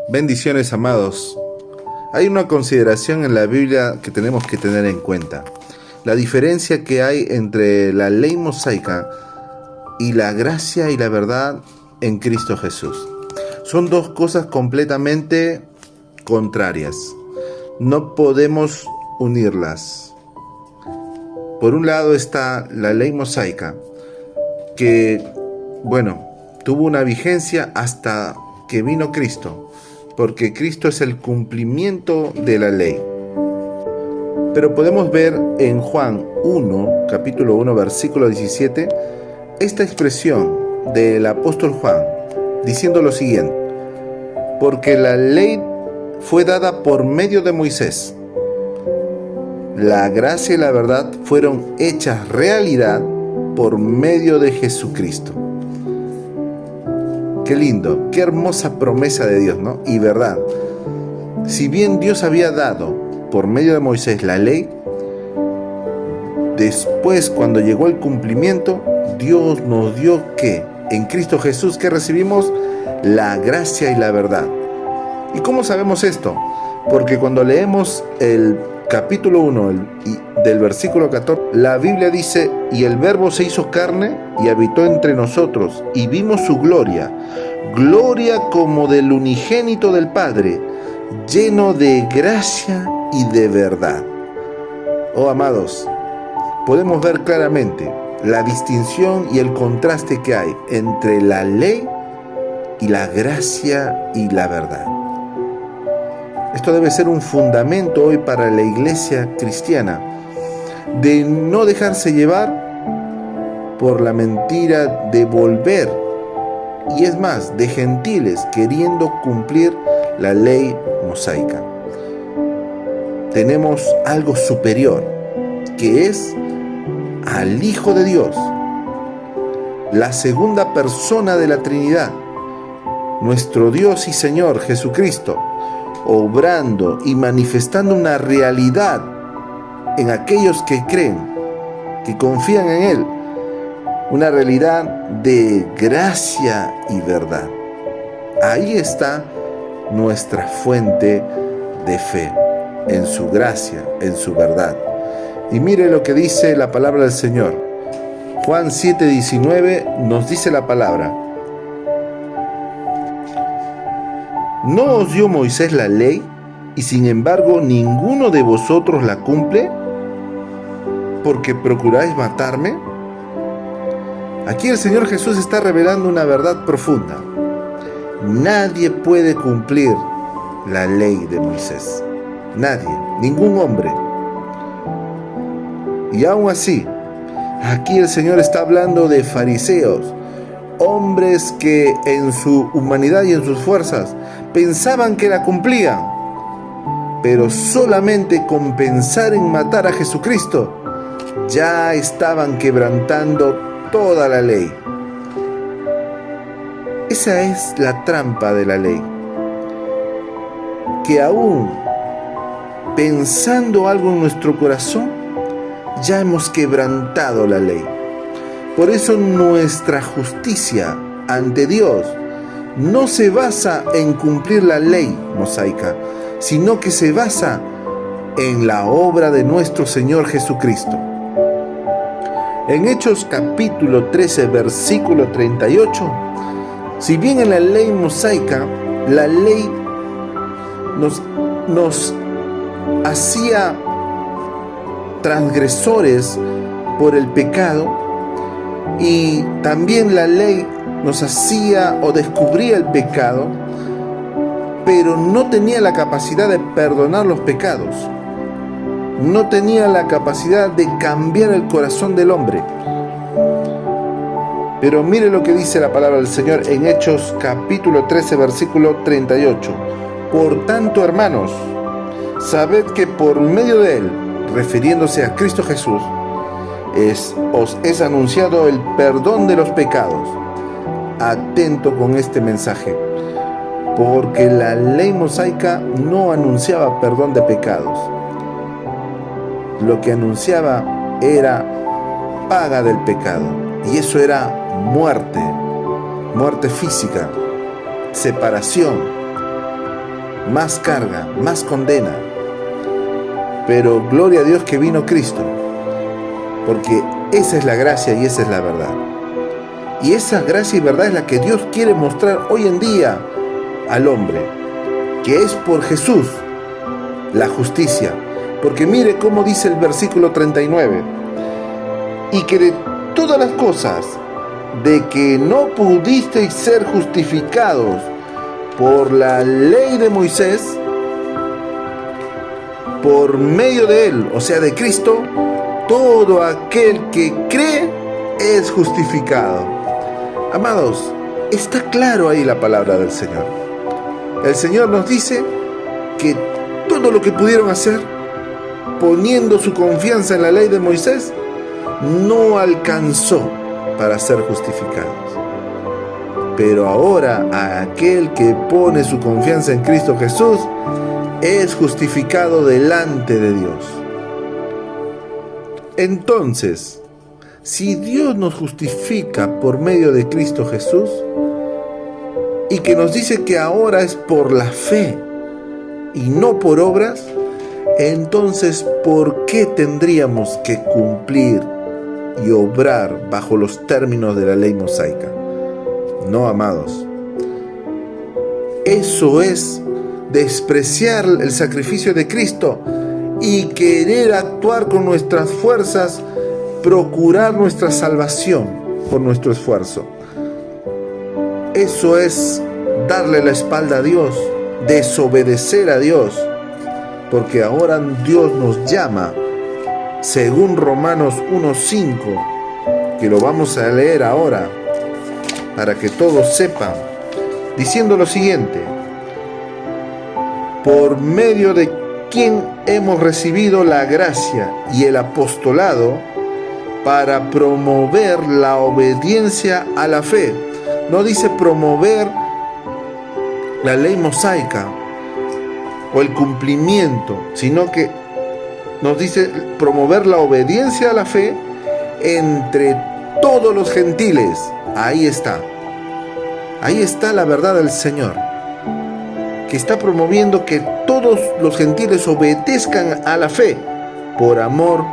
Bendiciones, amados. Hay una consideración en la Biblia que tenemos que tener en cuenta. La diferencia que hay entre la ley mosaica y la gracia y la verdad en Cristo Jesús. Son dos cosas completamente contrarias. No podemos unirlas. Por un lado está la ley mosaica, que, tuvo una vigencia hasta que vino Cristo, porque Cristo es el cumplimiento de la ley. Pero podemos ver en Juan 1, capítulo 1, versículo 17, esta expresión del apóstol Juan, diciendo lo siguiente: porque la ley fue dada por medio de Moisés, la gracia y la verdad fueron hechas realidad por medio de Jesucristo. Qué lindo, qué hermosa promesa de Dios, ¿no? Y verdad. Si bien Dios había dado por medio de Moisés la ley, después, cuando llegó el cumplimiento, Dios nos dio ¿qué? En Cristo Jesús, que recibimos la gracia y la verdad. ¿Y cómo sabemos esto? Porque cuando leemos el capítulo 1 del versículo 14, la Biblia dice: y el Verbo se hizo carne y habitó entre nosotros, y vimos su gloria, gloria como del unigénito del Padre, lleno de gracia y de verdad. Oh, amados, podemos ver claramente la distinción y el contraste que hay entre la ley y la gracia y la verdad. Esto debe ser un fundamento hoy para la iglesia cristiana, de no dejarse llevar por la mentira de volver, y es más, de gentiles queriendo cumplir la ley mosaica. Tenemos algo superior, que es al Hijo de Dios, la segunda persona de la Trinidad, nuestro Dios y Señor Jesucristo, obrando y manifestando una realidad en aquellos que creen, que confían en Él, una realidad de gracia y verdad. Ahí está nuestra fuente de fe, en su gracia, en su verdad. Y mire lo que dice la palabra del Señor. Juan 7:19 nos dice la palabra: ¿no os dio Moisés la ley, y sin embargo ninguno de vosotros la cumple? ¿Porque procuráis matarme? Aquí el Señor Jesús está revelando una verdad profunda. Nadie puede cumplir la ley de Moisés. Nadie, ningún hombre. Y aún así, aquí el Señor está hablando de fariseos, hombres que en su humanidad y en sus fuerzas pensaban que la cumplían, pero solamente con pensar en matar a Jesucristo ya estaban quebrantando toda la ley. Esa es la trampa de la ley, que aún pensando algo en nuestro corazón ya hemos quebrantado la ley. Por eso nuestra justicia ante Dios no se basa en cumplir la ley mosaica, sino que se basa en la obra de nuestro Señor Jesucristo. En Hechos capítulo 13, versículo 38, si bien en la ley mosaica, la ley nos hacía transgresores por el pecado, y también la ley nos hacía o descubría el pecado, pero no tenía la capacidad de perdonar los pecados, no tenía la capacidad de cambiar el corazón del hombre. Pero mire lo que dice la palabra del Señor en Hechos capítulo 13, versículo 38. Por tanto, hermanos, sabed que por medio de Él, refiriéndose a Cristo Jesús, os es anunciado el perdón de los pecados. Atento con este mensaje, porque la ley mosaica no anunciaba perdón de pecados. Lo que anunciaba era paga del pecado, y eso era muerte física, separación. más carga, más condena. Pero gloria a Dios que vino Cristo, porque esa es la gracia y esa es la verdad. Y esa gracia y verdad es la que Dios quiere mostrar hoy en día al hombre, que es por Jesús la justicia. Porque mire cómo dice el versículo 39, y que de todas las cosas de que no pudisteis ser justificados por la ley de Moisés, por medio de él, o sea de Cristo, todo aquel que cree es justificado. Amados, está claro ahí la palabra del Señor. El Señor nos dice que todo lo que pudieron hacer poniendo su confianza en la ley de Moisés no alcanzó para ser justificados. Pero ahora aquel que pone su confianza en Cristo Jesús es justificado delante de Dios. Entonces, si Dios nos justifica por medio de Cristo Jesús y que nos dice que ahora es por la fe y no por obras, entonces ¿por qué tendríamos que cumplir y obrar bajo los términos de la ley mosaica? No, amados. Eso es despreciar el sacrificio de Cristo y querer actuar con nuestras fuerzas, procurar nuestra salvación por nuestro esfuerzo. Eso es darle la espalda a Dios, desobedecer a Dios, porque ahora Dios nos llama, según Romanos 1:5, que lo vamos a leer ahora, para que todos sepan, diciendo lo siguiente: por medio de quien hemos recibido la gracia y el apostolado para promover la obediencia a la fe. No dice promover la ley mosaica o el cumplimiento, sino que nos dice promover la obediencia a la fe entre todos los gentiles. Ahí está la verdad del Señor, que está promoviendo que todos los gentiles obedezcan a la fe por amor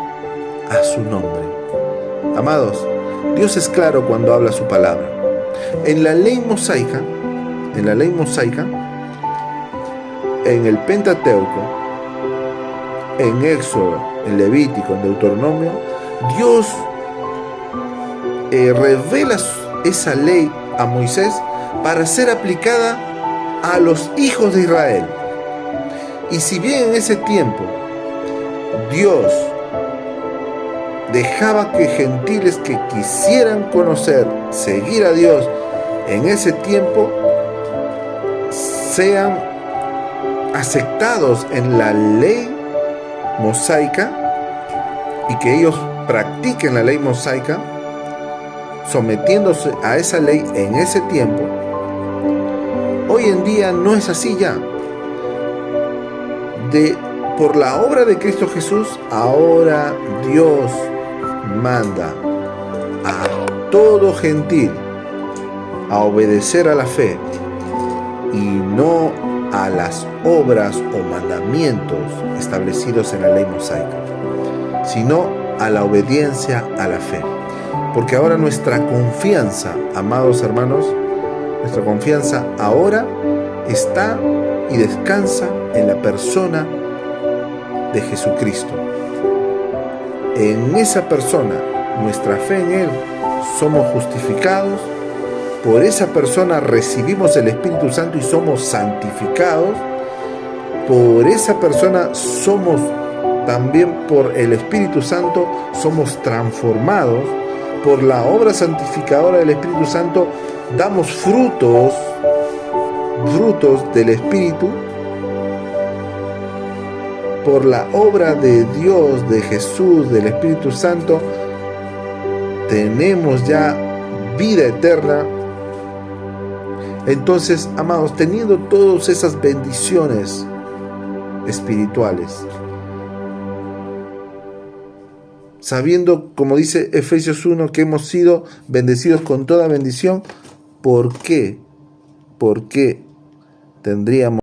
a su nombre. Amados, Dios es claro cuando habla su palabra. En la ley mosaica, en el Pentateuco, en Éxodo, en Levítico, en Deuteronomio, Dios revela esa ley a Moisés para ser aplicada a los hijos de Israel. Y si bien en ese tiempo Dios dejaba que gentiles que quisieran conocer, seguir a Dios en ese tiempo, sean aceptados en la ley mosaica y que ellos practiquen la ley mosaica, sometiéndose a esa ley en ese tiempo, hoy en día no es así ya. Por la obra de Cristo Jesús, ahora Dios manda a todo gentil a obedecer a la fe y no a las obras o mandamientos establecidos en la ley mosaica, sino a la obediencia a la fe. Porque ahora nuestra confianza, amados hermanos, nuestra confianza ahora está y descansa en la persona de Jesucristo. En esa persona, nuestra fe en Él, somos justificados. Por esa persona recibimos el Espíritu Santo y somos santificados. Por esa persona somos también, por el Espíritu Santo, somos transformados. Por la obra santificadora del Espíritu Santo damos frutos del Espíritu. Por la obra de Dios, de Jesús, del Espíritu Santo, tenemos ya vida eterna. Entonces, amados, teniendo todas esas bendiciones espirituales, sabiendo, como dice Efesios 1, que hemos sido bendecidos con toda bendición, ¿por qué tendríamos